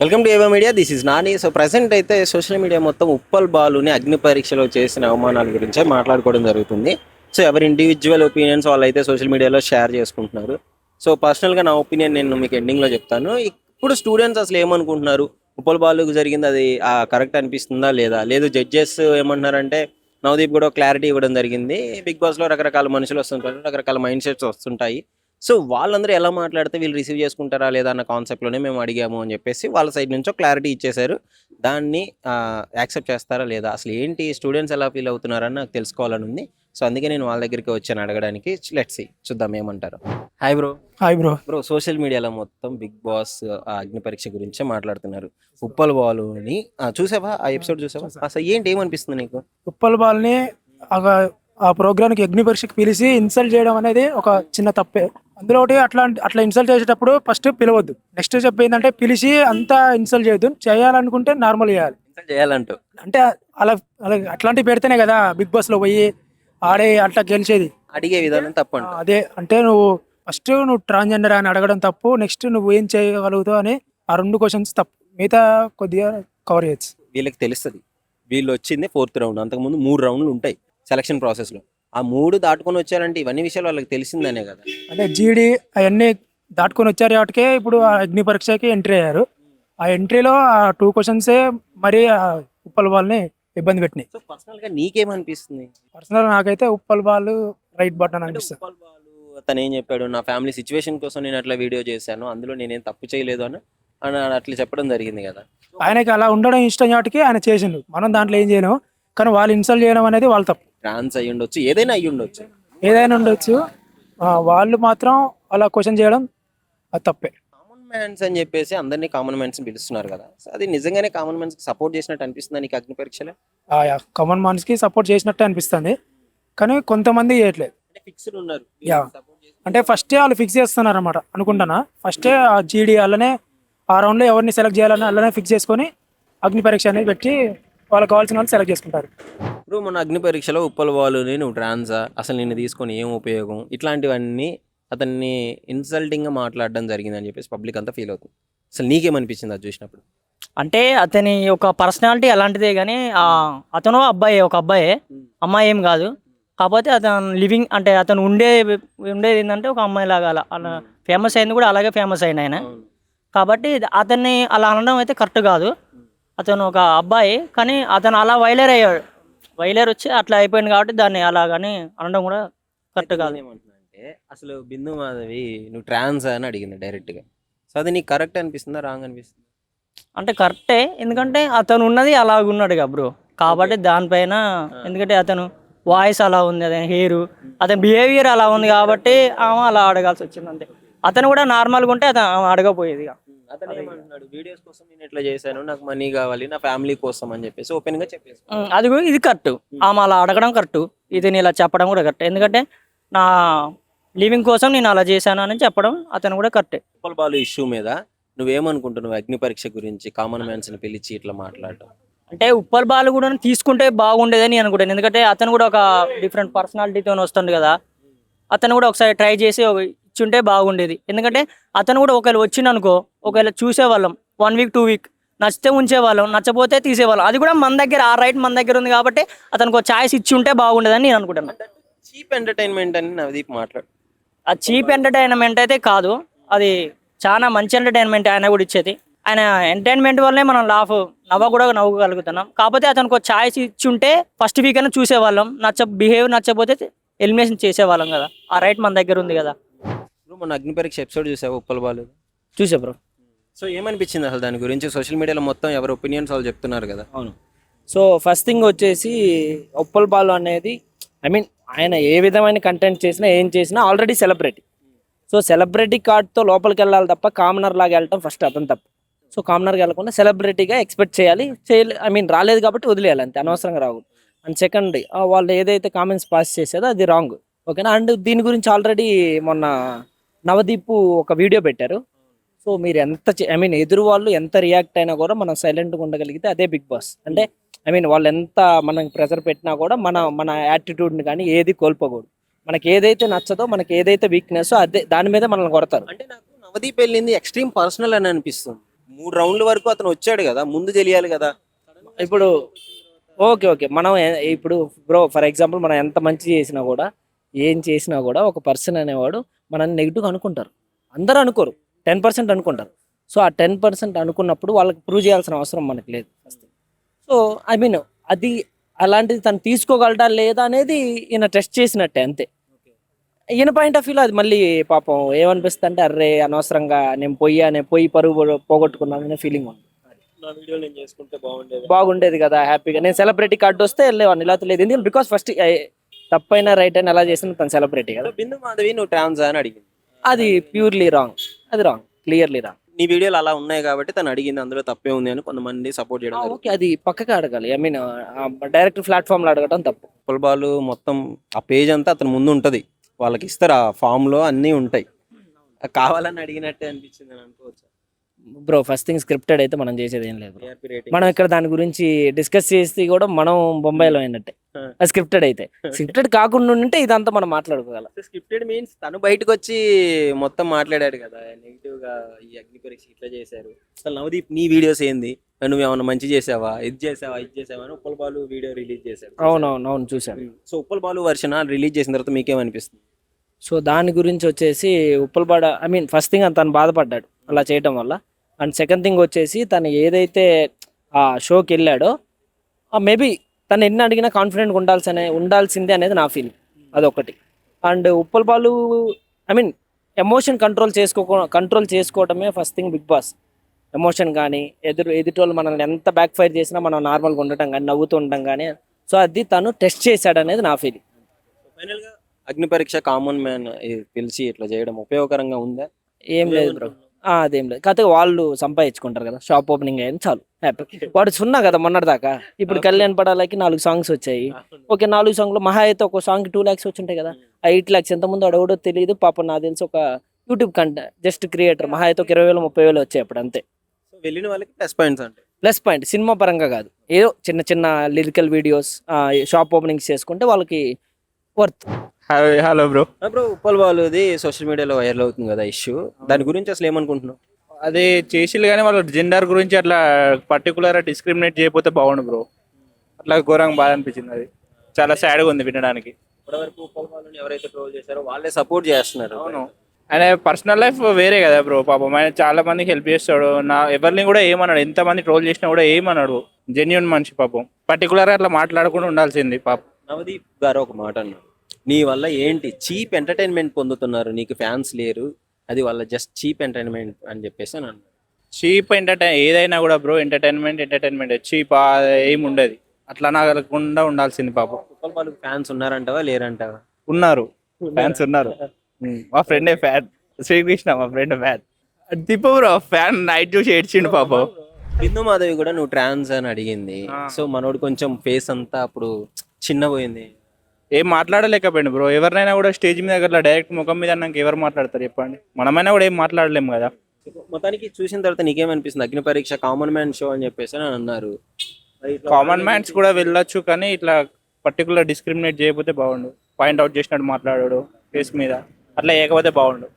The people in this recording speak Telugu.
వెల్కమ్ టు ఏవో media. This is Nani. So present అయితే సోషల్ మీడియా మొత్తం ఉప్పల్ బాలుని అగ్ని పరీక్షలో చేసిన అవమానాల గురించే మాట్లాడుకోవడం జరుగుతుంది. సో ఎవరి ఇండివిజువల్ ఒపీనియన్స్ వాళ్ళు అయితే సోషల్ మీడియాలో షేర్ చేసుకుంటున్నారు. సో పర్సనల్గా నా ఒపీనియన్ నేను మీకు ఎండింగ్లో చెప్తాను. ఇప్పుడు స్టూడెంట్స్ అసలు ఏమనుకుంటున్నారు, ఉప్పల్ బాలుకి జరిగింది అది కరెక్ట్ అనిపిస్తుందా లేదా, లేదు జడ్జెస్ ఏమంటున్నారంటే నవదీప్ కూడా క్లారిటీ ఇవ్వడం జరిగింది. బిగ్ బాస్లో రకరకాల మనుషులు వస్తుంటారు, రకరకాల మైండ్ సెట్స్ వస్తుంటాయి. సో వాళ్ళందరూ ఎలా మాట్లాడితే వీళ్ళు రిసీవ్ చేసుకుంటారా లేదా అన్న కాన్సెప్ట్లోనే మేము అడిగాము అని చెప్పేసి వాళ్ళ సైడ్ నుంచో క్లారిటీ ఇచ్చేశారు. దాన్ని యాక్సెప్ట్ చేస్తారా లేదా, అసలు ఏంటి స్టూడెంట్స్ ఎలా ఫీల్ అవుతున్నారని నాకు తెలుసుకోవాలని ఉంది. సో అందుకే నేను వాళ్ళ దగ్గరికి వచ్చాను అడగడానికి. లెట్స్ సీ, చూద్దాం ఏమంటారు. Hi bro. Hi bro. Bro, social మీడియాలో మొత్తం బిగ్ బాస్ అగ్ని పరీక్ష గురించే మాట్లాడుతున్నారు. ఉప్పల్ బాలుని చూసావా, ఆ ఎపిసోడ్ చూసావా? అసలు ఏంటి, ఏమనిపిస్తుంది నీకు? ఉప్పల్ బాల్ని ఆ ప్రోగ్రామ్కి అగ్ని పరీక్షకి పిలిచి ఇన్సల్ట్ చేయడం అనేది ఒక చిన్న తప్పే. అందులో ఒకటి అట్లా ఇన్సల్ట్ చేసేటప్పుడు ఫస్ట్ పిలవద్దు. నెక్స్ట్ చెప్పేందంటే పిలిచి అంతా ఇన్సల్ట్ చేయొద్దు. చేయాలనుకుంటే నార్మల్ చేయాలి. చేయాలంటూ అంటే అలా అలా అట్లాంటివి పెడితేనే కదా బిగ్ బాస్ లో పోయి ఆడే అట్లా గెలిచేది. అడిగే విధానం తప్పండి. అదే అంటే నువ్వు ట్రాన్స్జెండర్ అని అడగడం తప్పు. నెక్స్ట్ నువ్వు ఏం చేయగలుగుతావు అని ఆ 2 క్వశ్చన్స్ తప్పు. మిగతా కొద్దిగా కవర్ చేయొచ్చు. వీళ్ళకి తెలుస్తుంది వీళ్ళు వచ్చింది 4th రౌండ్, అంతకుముందు 3 రౌండ్లు ఉంటాయి సెలక్షన్ ప్రాసెస్లో. ఆ 3 దాటుకొని వచ్చారంటే ఇవన్నీ విషయాలు వాళ్ళకి తెలిసిందనే కదా. అంటే జీడీ అవన్నీ దాటుకొని వచ్చారు కాబట్టి ఇప్పుడు ఆ అగ్ని పరీక్షకి ఎంట్రీ అయ్యారు. ఆ ఎంట్రీలో ఆ 2 క్వశ్చన్సే మరి ఉప్పల్ బాల్ని ఇబ్బంది పెట్టినాయి. సో పర్సనల్గా నీకేమనిపిస్తుంది? పర్సనల్ నాకైతే ఉప్పల్ బాల్ రైట్ బటన్ అనిపిస్తుంది. ఉప్పల్ బాలు తను ఏం చెప్పాడు, నా ఫ్యామిలీ సిచ్యువేషన్ కోసం నేను అట్లా వీడియో చేశాను, అందులో నేనేం తప్పు చేయలేదు అని అట్లా చెప్పడం జరిగింది కదా. ఆయనకి అలా ఉండడం ఇష్టం కాబట్టి ఆయన చేసిండు. మనం దాంట్లో ఏం చేయను. కానీ వాళ్ళు ఇన్సల్ట్ చేయడం అనేది వాళ్ళ తప్పు. ట్రాన్స్ అయ్యి ఉండొచ్చు, ఏదైనా అయ్యి ఉండొచ్చు. ఏదైనా ఉండొచ్చు. వాళ్ళు మాత్రం అలా క్వశ్చన్ చేయడం అది తప్పే. కామన్ మ్యాన్స్ అని చెప్పేసి అందరినీ కామన్ మ్యాన్స్ పిలుస్తున్నారు కదా. సో అది నిజంగానే కామన్ మ్యాన్స్ సపోర్ట్ చేసినట్టు అనిపిస్తుంది నీకు అగ్ని పరీక్షలో? కామన్ మ్యాన్స్కి సపోర్ట్ చేసినట్టే అనిపిస్తుంది. కానీ కొంతమంది చేయట్లేదు. అంటే ఫిక్స్డ్ ఉన్నారు. యా. అంటే ఫస్టే వాళ్ళు ఫిక్స్ చేస్తున్నారు అనమాట అనుకుంటున్నా. ఫస్టే ఆ జీడీ అలానే ఆ రౌండ్లో ఎవరిని సెలెక్ట్ చేయాలని అలానే ఫిక్స్ చేసుకొని అగ్ని పరీక్ష అనేది పెట్టి వాళ్ళకి కావాల్సిన వాళ్ళు సెలెక్ట్ చేసుకుంటారు. ఇప్పుడు మన అగ్ని పరీక్షలో ఉప్పల్ బాలుని నువ్వు ట్రాన్సా, అసలు నిన్ను తీసుకొని ఏం ఉపయోగం, ఇట్లాంటివన్నీ అతన్ని ఇన్సల్టింగ్గా మాట్లాడడం జరిగిందని చెప్పేసి పబ్లిక్ అంతా ఫీల్ అవుతుంది. అసలు నీకేమనిపించింది అది చూసినప్పుడు? అంటే అతని ఒక పర్సనాలిటీ అలాంటిదే కానీ అతను ఒక అబ్బాయే, అమ్మాయి ఏం కాదు. కాకపోతే అతను లివింగ్ అంటే అతను ఉండేది ఏంటంటే ఒక అమ్మాయి లాగా అలా ఫేమస్ అయింది కూడా అలాగే ఫేమస్ అయిన ఆయన. కాబట్టి అతన్ని అలా అనడం అయితే కరెక్ట్ కాదు. అతను ఒక అబ్బాయి కానీ అతను అలా వైలేర్ వచ్చి అట్లా అయిపోయింది కాబట్టి దాన్ని అలాగని అనడం కూడా కరెక్ట్ కాదు. ఏమంటున్నా అసలు బిందు మాధవి నువ్వు ట్రాన్స్ అని అడిగింది డైరెక్ట్గా. సో అది నీకు కరెక్ట్ అనిపిస్తుందా, రాంగ్ అనిపిస్తుందా? అంటే కరెక్టే, ఎందుకంటే అతను ఉన్నది అలాగున్నాడు కదా బ్రో. కాబట్టి దానిపైన ఎందుకంటే అతను వాయిస్ అలా ఉంది, అతని హెయిర్, అతని బిహేవియర్ అలా ఉంది కాబట్టి ఆమె అలా అడగాల్సి వచ్చింది. అంతే. అతను కూడా నార్మల్గా ఉంటే అతను అడగపోయేది. అతను ఏమంటున్నాడు, వీడియోస్ కోసం నేను ఇట్లా చేశాను, నాకు మనీ కావాలి నా ఫ్యామిలీ కోసం అని చెప్పేసి ఓపెన్ గా చెప్పేసి అది కూడా ఇది కరెక్ట్. ఆమె అలా అడగడం కరెక్ట్, ఇది నేను ఇలా చెప్పడం కూడా కరెక్ట్. ఎందుకంటే నా లివింగ్ కోసం నేను అలా చేశాను అని చెప్పడం అతను కూడా కరెక్టే. ఉప్పల్ బాలు ఇష్యూ మీద నువ్వేమనుకుంటున్నావు అగ్ని పరీక్ష గురించి కామన్ మ్యాన్స్ ని పిలిచి ఇట్లా మాట్లాడటం? అంటే ఉప్పల్ బాలు కూడా తీసుకుంటే బాగుండేదని అనుకుంటాను. ఎందుకంటే అతను కూడా ఒక డిఫరెంట్ పర్సనాలిటీతో వస్తుంది కదా. అతను కూడా ఒకసారి ట్రై చేసి ఇచ్చుంటే బాగుండేది. ఎందుకంటే అతను కూడా ఒకవేళ వచ్చిందనుకో, ఒకవేళ చూసేవాళ్ళం 1 వీక్ 2 వీక్, నచ్చితే ఉంచేవాళ్ళం, నచ్చపోతే తీసేవాళ్ళం. అది కూడా మన దగ్గర ఆ రైట్ మన దగ్గర ఉంది కాబట్టి అతనికి ఒక ఛాయిస్ ఇచ్చి ఉంటే బాగుండేదని నేను అనుకుంటాను. చీప్ ఎంటర్టైన్మెంట్ అని నవదీప్ మాట్లాడు. ఆ చీప్ ఎంటర్టైన్మెంట్ అయితే కాదు, అది చాలా మంచి ఎంటర్టైన్మెంట్ ఆయన కూడా ఇచ్చేది. ఆయన ఎంటర్టైన్మెంట్ వల్లే మనం నవ్వ కూడా నవ్వగలుగుతున్నాం. కాకపోతే అతనికి ఒక ఛాయిస్ ఇచ్చి ఉంటే ఫస్ట్ వీక్ అయినా చూసేవాళ్ళం, బిహేవియర్ నచ్చపోతే ఎలిమినేషన్ చేసేవాళ్ళం కదా. ఆ రైట్ మన దగ్గర ఉంది కదా. మన అగ్ని పరీక్ష ఎపిసోడ్ చూసావు ఉప్పల్ బాలు? చూసా బ్రో. సో ఏమనిపించింది అసలు దాని గురించి? సోషల్ మీడియాలో మొత్తం ఎవరి ఒపీనియన్స్ వాళ్ళు చెప్తున్నారు కదా. అవును. సో ఫస్ట్ థింగ్ వచ్చేసి ఉప్పల్ బాలు అనేది ఆయన ఏ విధమైన కంటెంట్ చేసినా ఏం చేసినా ఆల్రెడీ సెలబ్రిటీ. సో సెలబ్రిటీ కార్డ్తో లోపలికి వెళ్ళాలి తప్ప కామనర్ లాగా వెళ్ళటం ఫస్ట్ అతను తప్పు. సో కామనర్గా వెళ్ళకుండా సెలబ్రిటీగా ఎక్స్పెక్ట్ చేయాలి. రాలేదు కాబట్టి వదిలేయాలి, అంతే, అనవసరంగా రాకూడదు. అండ్ సెకండ్, వాళ్ళు ఏదైతే కామెంట్స్ పాస్ చేసేదో అది రాంగ్, ఓకేనా. అండ్ దీని గురించి ఆల్రెడీ మొన్న నవదీప్ ఒక వీడియో పెట్టారు. సో మీరు ఎంత ఎదురు వాళ్ళు ఎంత రియాక్ట్ అయినా కూడా మనం సైలెంట్గా ఉండగలిగితే అదే బిగ్ బాస్. అంటే వాళ్ళు ఎంత మనం ప్రెజర్ పెట్టినా కూడా మన యాటిట్యూడ్ని కానీ ఏది కోల్పోకూడదు. మనకి ఏదైతే నచ్చదో, మనకి ఏదైతే వీక్నెస్ అదే దాని మీద మనల్ని కొడతారు. అంటే నాకు నవదీప్ వెళ్ళింది ఎక్స్ట్రీమ్ పర్సనల్ అని అనిపిస్తుంది. 3 రౌండ్ల వరకు అతను వచ్చాడు కదా, ముందు తెలియాలి కదా. ఇప్పుడు ఓకే మనం ఇప్పుడు బ్రో ఫర్ ఎగ్జాంపుల్ మనం ఎంత మంచి చేసినా కూడా ఏం చేసినా కూడా ఒక పర్సన్ అనేవాడు మనల్ని నెగిటివ్గా అనుకుంటారు. అందరూ అనుకోరు, 10% అనుకుంటారు. సో ఆ 10% అనుకున్నప్పుడు వాళ్ళకి ప్రూవ్ చేయాల్సిన అవసరం మనకు లేదు ఫస్ట్. సో ఐ మీన్ అది అలాంటిది తను తీసుకోగలడా లేదా అనేది ఈయన టెస్ట్ చేసినట్టే అంతే. ఈయన పాయింట్ ఆఫ్ వ్యూలో అది మళ్ళీ పాపం ఏమనిపిస్తుంది అంటే అర్రే అనవసరంగా నేను పోయి పరుగు పోగొట్టుకున్నాను అనే ఫీలింగ్ ఉంది. నా వీడియో నేను చేసుకుంటే బాగుండేది కదా, హ్యాపీగా నేను సెలబ్రిటీ కార్డు వస్తే వెళ్ళేవాడిని, ఇలా లేదు. ఎందుకంటే బికాస్ ఫస్ట్ తప్పైనా రైట్ అయినా ఎలా చేసిన తను సెలబ్రిటీ కదా. బిందు మాధవి నువ్వు ట్రాన్స్ అని అడిగింది, అది ప్యూర్లీ రాంగ్, అది రాంగ్, క్లియర్లీ రాంగ్. నీ వీడియోలు అలా ఉన్నాయి కాబట్టి తను అడిగింది, అందులో తప్పే ఉంది అని కొంతమంది సపోర్ట్ చేయడం జరుగుతుంది. ఓకే, అది పక్కగా అడగాలి. ఐ మీన్ డైరెక్ట్ ప్లాట్ఫామ్ లో అడగటం తప్పు. ఉప్పల్ బాలు మొత్తం ఆ పేజ్ అంతా అతని ముందు ఉంటది, వాళ్ళకి ఇస్తారు, ఆ ఫామ్ లో అన్నీ ఉంటాయి. కావాలని అడిగినట్టే అనిపించింది అని అనుకోవచ్చు. బ్రో ఫస్ట్ థింగ్ స్క్రిప్టెడ్ అయితే మనం చేసేది ఏం లేదు. TRP rating. మనం ఇక్కడ దాని గురించి డిస్కస్ చేసి కూడా మనం బొంబాయిలో అయినట్టే. అది స్క్రిప్టెడ్ అయితే, స్క్రిప్టెడ్ కాకుండా ఉంటే ఇదంతా మనం మాట్లాడుకోగలం. స్క్రిప్టెడ్ మీన్స్ తను బయటకు వచ్చి మొత్తం మాట్లాడాడు కదా నెగిటివ్ గా, ఈ అగ్ని పరీక్ష ఇట్లా చేశారు. అసలు నవదీప్ నీ వీడియోస్ ఏంది, నువ్వు ఏమన్నా మంచి చేసావా, ఇది చేసావా అని ఉప్పల్ బాలు వీడియో రిలీజ్ చేశాడు. అవును చూశాను. So Uppal Balu version release చేసిన తర్వాత మీకేమనిపిస్తుంది? సో దాని గురించి వచ్చేసి ఉప్పల్బాడ ఐ మీన్ ఫస్ట్ థింగ్ తను బాధపడ్డాడు అలా చేయటం వల్ల. అండ్ సెకండ్ థింగ్ వచ్చేసి తను ఏదైతే ఆ షోకి వెళ్ళాడో మేబీ తను ఎన్ని అడిగినా కాన్ఫిడెంట్గా ఉండాల్సిందే అనేది నా ఫీలింగ్, అదొకటి. And Uppal Balu I mean emotion control చేసుకోవటమే first thing. Bigg Boss emotion కానీ ఎదుటోళ్ళు మనల్ని ఎంత బ్యాక్ ఫైర్ చేసినా మనం నార్మల్గా ఉండటం కానీ నవ్వుతూ ఉండటం కానీ, సో అది తను టెస్ట్ చేశాడు అనేది నా ఫీలింగ్. ఫైనల్ గా అగ్ని పరీక్ష కామన్ మ్యాన్ పిలిచి ఇట్లా చేయడం ఉపయోగకరంగా ఉందా? ఏం లేదు బ్రో, అదేం లేదు. కాకపోతే వాళ్ళు సంపాదించుకుంటారు కదా, షాప్ ఓపెనింగ్ అయ్యింది చాలు, హ్యాపీ. వాడు సున్నా కదా మొన్నటిదాకా. ఇప్పుడు కళ్యాణ్ పడాలకి 4 సాంగ్స్ వచ్చాయి. ఓకే, 4 సాంగ్లో మహా అయితే ఒక సాంగ్ 2 lakhs వచ్చుంటాయి కదా. ఆ 8 lakhs ఎంతమంది అడగడో తెలియదు పాపం. నాకు తెలిసి ఒక యూట్యూబ్ కంటెంట్ జస్ట్ క్రియేటర్ మహా అయితే ఒక 20,000 30,000 వచ్చాయి అప్పుడు అంతే. సో వెళ్ళిన వాళ్ళకి ప్లస్ పాయింట్స్ అంటే ప్లస్ పాయింట్ సినిమా పరంగా కాదు, ఏదో చిన్న చిన్న లిరికల్ వీడియోస్ షాప్ ఓపెనింగ్స్ చేసుకుంటే వాళ్ళకి worth. Hello bro. Bro Uppal బాలుది సోషల్ మీడియాలో వైరల్ అవుతుంది కదా ఇష్యూ, దాని గురించి అసలు ఏమనుకుంటున్నావు? అదే చేసిల్లు కానీ వాళ్ళు జెండర్ గురించి అట్లా పర్టికులర్ డిస్క్రిమినేట్ చేయకపోతే బాగుండు బ్రో. అట్లా ఘోరంగా బాధ అనిపించింది, అది చాలా సాడ్గా ఉంది వినడానికి. ఇప్పటివరకు ఉప్పల్ బాలుని ఎవరైతే ట్రోల్ చేశారో వాళ్ళే సపోర్ట్ చేస్తున్నారు. అవును, ఆయన పర్సనల్ లైఫ్ వేరే కదా బ్రో. పాపం ఆయన చాలా మందికి హెల్ప్ చేస్తాడు. ఎవరిని కూడా ఏమన్నాడు, ఎంతమంది ట్రోల్ చేసినా కూడా ఏమన్నాడు, జెన్యున్ మనిషి పాపం. పర్టికులర్గా అట్లా మాట్లాడకుండా ఉండాల్సింది పాపం. నవదీప్ గారు ఒక మాట అన్నారు, నీ వల్ల ఏంటి చీప్ ఎంటర్టైన్మెంట్ పొందుతున్నారు, నీకు ఫ్యాన్స్ లేరు, అది వాళ్ళ జస్ట్ చీప్ ఎంటర్టైన్మెంట్ అని చెప్పేసి అని అన్నారు. చీప్ ఏదైనా కూడా బ్రో ఎంటర్టైన్మెంట్ చీప్ ఏమి ఉండదు, అట్లా నాగకుండా ఉండాల్సింది పాపం. ఉప్పల్ బాలుకి ఫ్యాన్స్ ఉన్నారంటావా లేరంటావా? ఉన్నారు, ఫ్యాన్స్ ఉన్నారు. మా ఫ్రెండే ఫ్యాన్, శ్రీకృష్ణ మా ఫ్రెండ్ ఫ్యాన్. తిప్పు బ్రో ఫ్యాన్ నైట్ చూసి ఏడ్చిండు పాపం. బిందు మాధవి కూడా నువ్వు ట్రాన్స్ అని అడిగింది. సో మనోడు కొంచెం ఫేస్ అంతా అప్పుడు చిన్నపోయింది, ఏం మాట్లాడలేకపోయింది బ్రో. ఎవరినైనా కూడా స్టేజ్ మీద అట్లా డైరెక్ట్ ముఖం మీద అన్నాక ఎవరు మాట్లాడతారు చెప్పండి, మనమైనా కూడా ఏం మాట్లాడలేము కదా. మొత్తానికి చూసిన తర్వాత నీకేమనిపిస్తుంది? అగ్ని పరీక్ష కామన్ మ్యాన్ షో అని చెప్పేసి అని అన్నారు. కామన్ మ్యాన్స్ కూడా వెళ్ళొచ్చు కానీ ఇట్లా పర్టికులర్ డిస్క్రిమినేట్ చేయకపోతే బాగుండు. పాయింట్ అవుట్ చేసినట్టు మాట్లాడాడు ఫేస్ మీద, అట్లా చేయకపోతే బాగుండు.